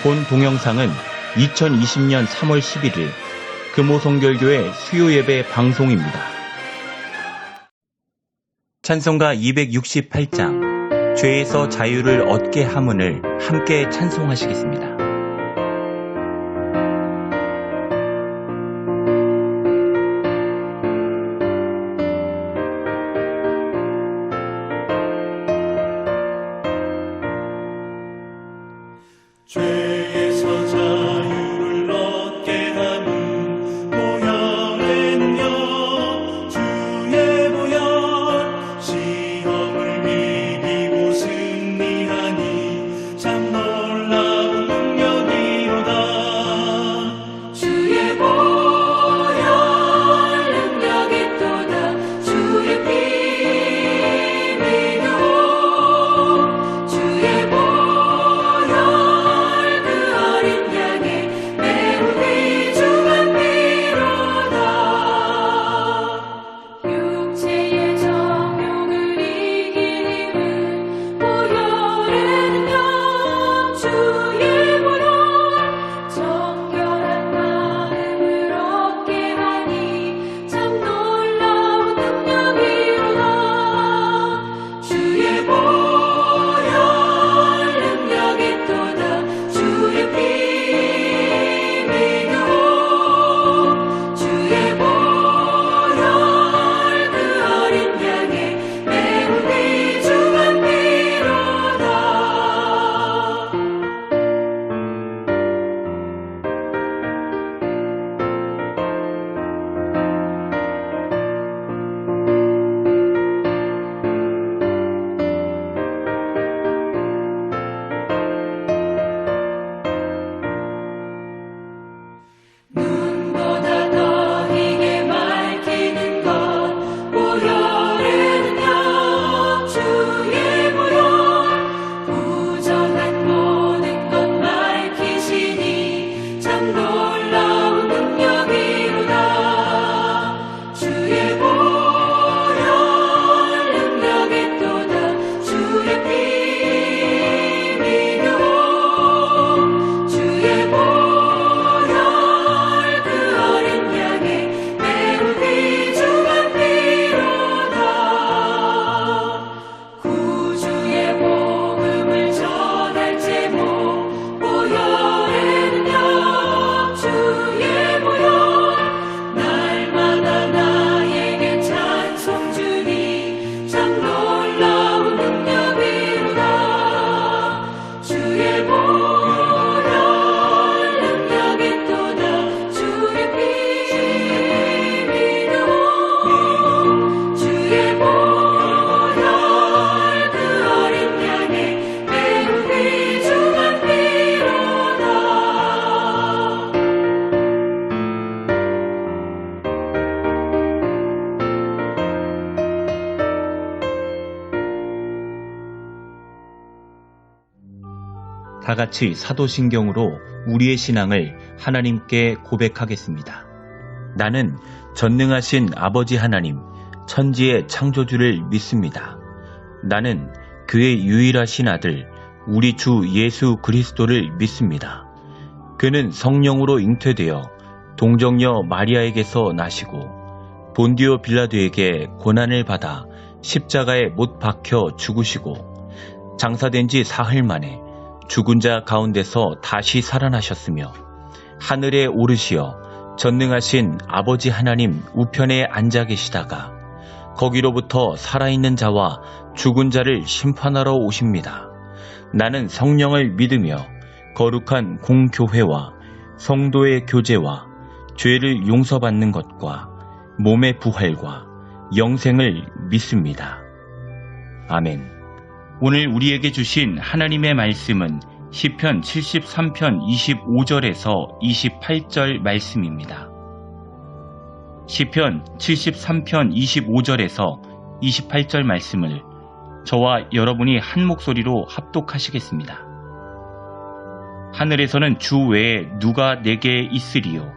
본 동영상은 2020년 3월 11일 금호성결교회 수요예배 방송입니다. 찬송가 268장 죄에서 자유를 얻게 함은을 함께 찬송하시겠습니다. 죄에서 자유를 얻게 하는 보혈에는요 주의 보혈 시험을 이기고 승리하니 참 놀라운 능력이로다. 주의 보혈 능력이 또다. 주의 피 믿어 주의 보혈 다 같이 사도신경으로 우리의 신앙을 하나님께 고백하겠습니다. 나는 전능하신 아버지 하나님, 천지의 창조주를 믿습니다. 나는 그의 유일하신 아들, 우리 주 예수 그리스도를 믿습니다. 그는 성령으로 잉태되어 동정녀 마리아에게서 나시고 본디오 빌라도에게 고난을 받아 십자가에 못 박혀 죽으시고 장사된 지 사흘 만에 죽은 자 가운데서 다시 살아나셨으며 하늘에 오르시어 전능하신 아버지 하나님 우편에 앉아 계시다가 거기로부터 살아있는 자와 죽은 자를 심판하러 오십니다. 나는 성령을 믿으며 거룩한 공교회와 성도의 교제와 죄를 용서받는 것과 몸의 부활과 영생을 믿습니다. 아멘. 오늘 우리에게 주신 하나님의 말씀은 시편 73편 25절에서 28절 말씀입니다. 시편 73편 25절에서 28절 말씀을 저와 여러분이 한 목소리로 합독하시겠습니다. 하늘에서는 주 외에 누가 내게 있으리요.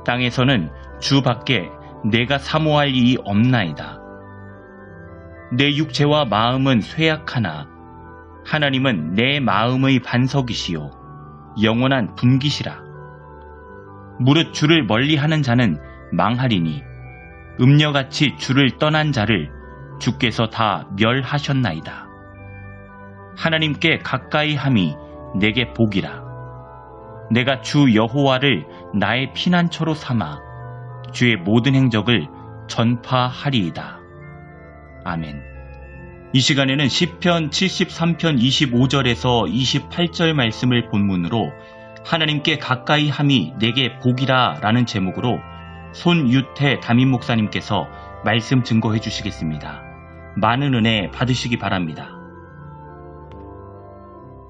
땅에서는 주 밖에 내가 사모할 이이 없나이다. 내 육체와 마음은 쇠약하나 하나님은 내 마음의 반석이시요 영원한 분깃이라. 무릇 주를 멀리하는 자는 망하리니 음녀같이 주를 떠난 자를 주께서 다 멸하셨나이다. 하나님께 가까이 함이 내게 복이라. 내가 주 여호와를 나의 피난처로 삼아 주의 모든 행적을 전파하리이다. 아멘. 이 시간에는 시편 73편 25절에서 28절 말씀을 본문으로 하나님께 가까이 함이 내게 복이라 라는 제목으로 손유태 담임 목사님께서 말씀 증거해 주시겠습니다. 많은 은혜 받으시기 바랍니다.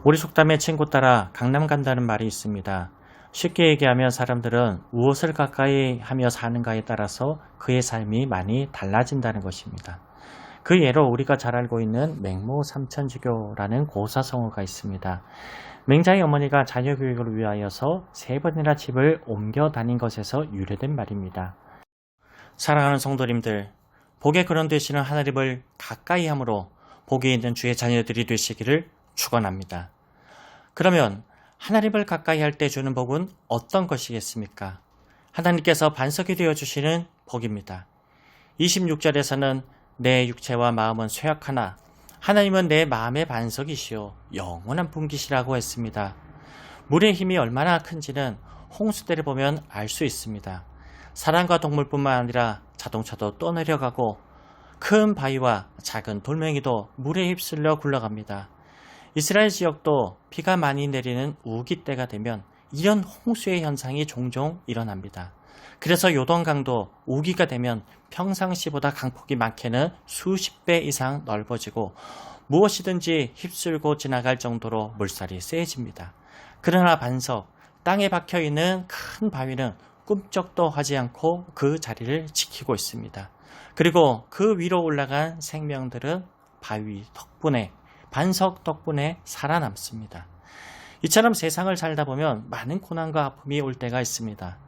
우리 속담에 친구 따라 강남 간다는 말이 있습니다. 쉽게 얘기하면 사람들은 무엇을 가까이 하며 사는가에 따라서 그의 삶이 많이 달라진다는 것입니다. 그 예로 우리가 잘 알고 있는 맹모 삼천지교라는 고사성어가 있습니다. 맹자의 어머니가 자녀 교육을 위하여서 3번이나 집을 옮겨 다닌 것에서 유래된 말입니다. 사랑하는 성도님들, 복의 근원 되시는 하나님을 가까이 함으로 복이 있는 주의 자녀들이 되시기를 축원합니다. 그러면 하나님을 가까이 할 때 주는 복은 어떤 것이겠습니까? 하나님께서 반석이 되어주시는 복입니다. 26절에서는 내 육체와 마음은 쇠약하나 하나님은 내 마음의 반석이시요 영원한 분깃이라고 했습니다. 물의 힘이 얼마나 큰지는 홍수대를 보면 알 수 있습니다. 사람과 동물뿐만 아니라 자동차도 떠내려가고 큰 바위와 작은 돌멩이도 물에 휩쓸려 굴러갑니다. 이스라엘 지역도 비가 많이 내리는 우기 때가 되면 이런 홍수의 현상이 종종 일어납니다. 그래서 요동강도 우기가 되면 평상시보다 강폭이 많게는 수십 배 이상 넓어지고 무엇이든지 휩쓸고 지나갈 정도로 물살이 세집니다. 그러나 반석, 땅에 박혀있는 큰 바위는 꿈쩍도 하지 않고 그 자리를 지키고 있습니다. 그리고 그 위로 올라간 생명들은 바위 덕분에, 반석 덕분에 살아남습니다. 이처럼 세상을 살다 보면 많은 고난과 아픔이 올 때가 있습니다.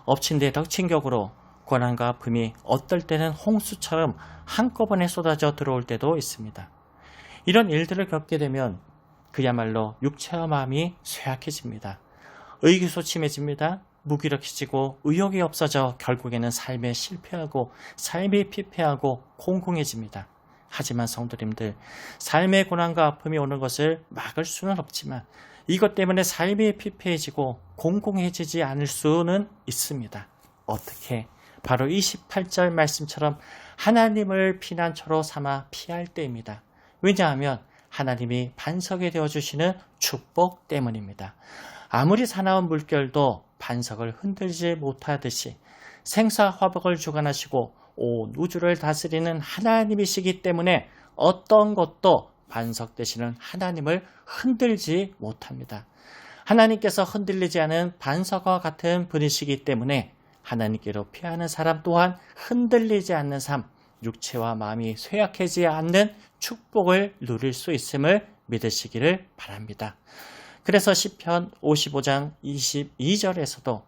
엎친 데 덮친 격으로 고난과 아픔이 어떨 때는 홍수처럼 한꺼번에 쏟아져 들어올 때도 있습니다. 이런 일들을 겪게 되면 그야말로 육체와 마음이 쇠약해집니다. 의기소침해집니다. 무기력해지고 의욕이 없어져 결국에는 삶에 실패하고 삶이 피폐하고 공공해집니다. 하지만 성도님들, 삶의 고난과 아픔이 오는 것을 막을 수는 없지만 이것 때문에 삶이 피폐해지고 공공해지지 않을 수는 있습니다. 어떻게? 바로 28절 말씀처럼 하나님을 피난처로 삼아 피할 때입니다. 왜냐하면 하나님이 반석이 되어주시는 축복 때문입니다. 아무리 사나운 물결도 반석을 흔들지 못하듯이 생사화복을 주관하시고 온 우주를 다스리는 하나님이시기 때문에 어떤 것도 반석 되시는 하나님을 흔들지 못합니다. 하나님께서 흔들리지 않은 반석과 같은 분이시기 때문에 하나님께로 피하는 사람 또한 흔들리지 않는 삶, 육체와 마음이 쇠약해지지 않는 축복을 누릴 수 있음을 믿으시기를 바랍니다. 그래서 시편 55장 22절에서도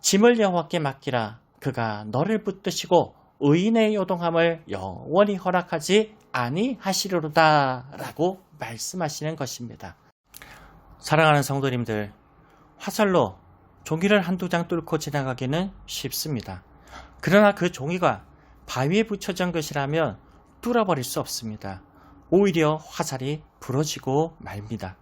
짐을 여호와께 맡기라. 그가 너를 붙드시고 의인의 요동함을 영원히 허락하지 아니하시리로다 라고 말씀하시는 것입니다. 사랑하는 성도님들, 화살로 종이를 한두 장 뚫고 지나가기는 쉽습니다. 그러나 그 종이가 바위에 붙여진 것이라면 뚫어버릴 수 없습니다. 오히려 화살이 부러지고 말입니다.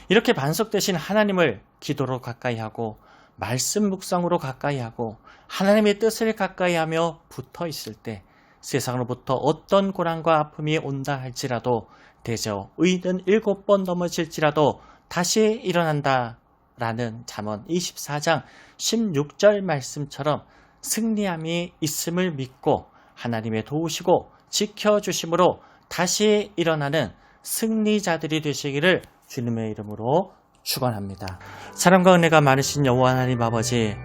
이렇게 반석 대신 하나님을 기도로 가까이 하고 말씀 묵상으로 가까이 하고 하나님의 뜻을 가까이 하며 붙어 있을 때 세상으로부터 어떤 고난과 아픔이 온다 할지라도 대저 의인은 7번 넘어질지라도 다시 일어난다 라는 잠언 24장 16절 말씀처럼 승리함이 있음을 믿고 하나님의 도우시고 지켜주심으로 다시 일어나는 승리자들이 되시기를 주님의 이름으로 축원합니다. 사랑과 은혜가 많으신 여호와 하나님 아버지,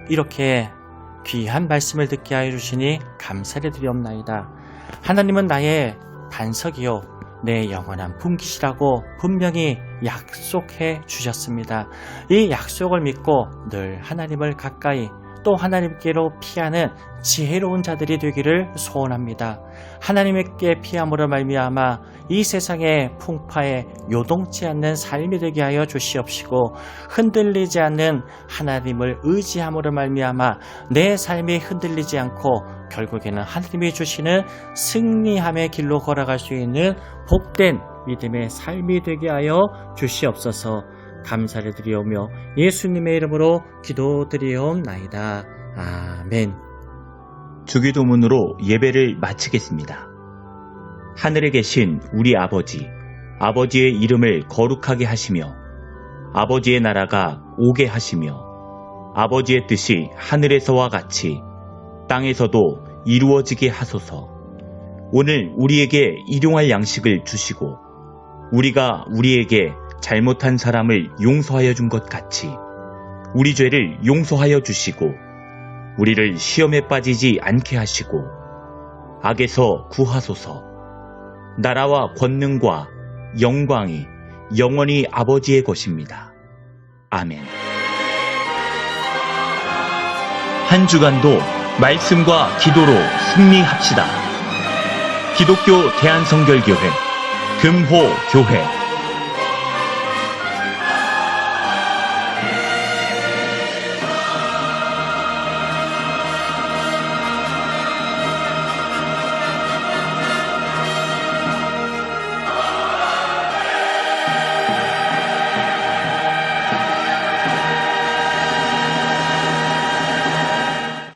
이렇게 귀한 말씀을 듣게 하여 주시니 감사를 드리옵나이다. 하나님은 나의 반석이요 내 영원한 분깃이라고 분명히 약속해 주셨습니다. 이 약속을 믿고 늘 하나님을 가까이, 더욱더 하나님께로 피하는 지혜로운 자들이 되기를 소원합니다. 하나님께 피함으로 말미암아 이 세상의 풍파에 요동치 않는 삶이 되게 하여 주시옵시고, 흔들리지 않는 하나님을 의지함으로 말미암아 내 삶이 흔들리지 않고 결국에는 하나님이 주시는 승리함의 길로 걸어갈 수 있는 복된 믿음의 삶이 되게 하여 주시옵소서. 감사를 드리오며 예수님의 이름으로 기도드리옵나이다. 아멘. 주기도문으로 예배를 마치겠습니다. 하늘에 계신 우리 아버지, 아버지의 이름을 거룩하게 하시며 아버지의 나라가 오게 하시며 아버지의 뜻이 하늘에서와 같이 땅에서도 이루어지게 하소서. 오늘 우리에게 일용할 양식을 주시고 우리가 우리에게 잘못한 사람을 용서하여 준 것 같이 우리 죄를 용서하여 주시고 우리를 시험에 빠지지 않게 하시고 악에서 구하소서. 나라와 권능과 영광이 영원히 아버지의 것입니다. 아멘. 한 주간도 말씀과 기도로 승리합시다. 기독교 대한성결교회 금호교회